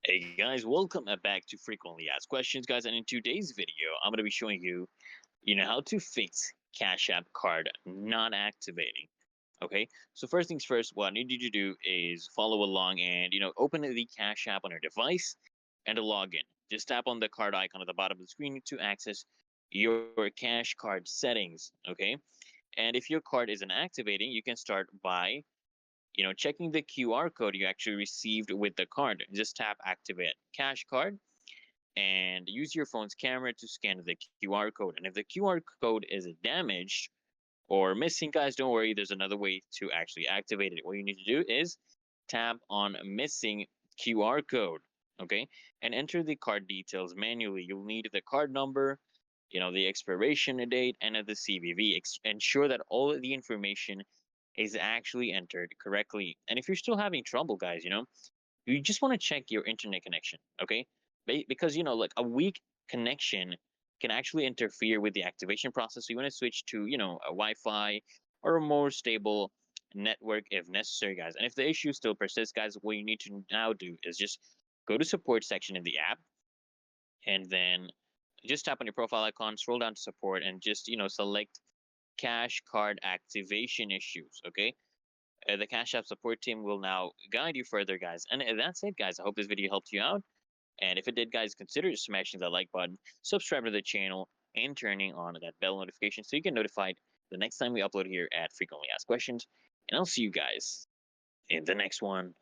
Hey guys, welcome back to Frequently Asked Questions, guys. And in today's video, I'm going to be showing you, how to fix Cash App card not activating. Okay, so first things first, what I need you to do is follow along and open the Cash App on your device and to log in. Just tap on the card icon at the bottom of the screen to access your Cash Card settings. Okay, and if your card isn't activating, you can start by checking the QR code you actually received with the card. Just tap activate cash card and use your phone's camera to scan the QR code. And if the QR code is damaged or missing, guys, don't worry. There's another way to actually activate it. What you need to do is tap on missing QR code, okay, and enter the card details manually. You'll need the card number, the expiration date, and the CVV. Ensure that all of the information is actually entered correctly. And if you're still having trouble, guys, you just want to check your internet connection, okay? Because like a weak connection can actually interfere with the activation process. So you want to switch to a Wi-Fi or a more stable network if necessary, guys. And if the issue still persists, guys, what you need to now do is just go to support section in the app, and then just tap on your profile icon, scroll down to support, and just select cash card activation issues. Okay, the Cash App support team will now guide you further, guys. And that's it, guys. I hope this video helped you out. And if it did, guys, consider smashing that like button, subscribe to the channel, and turning on that bell notification so you get notified the next time we upload here at Frequently Asked Questions. And I'll see you guys in the next one.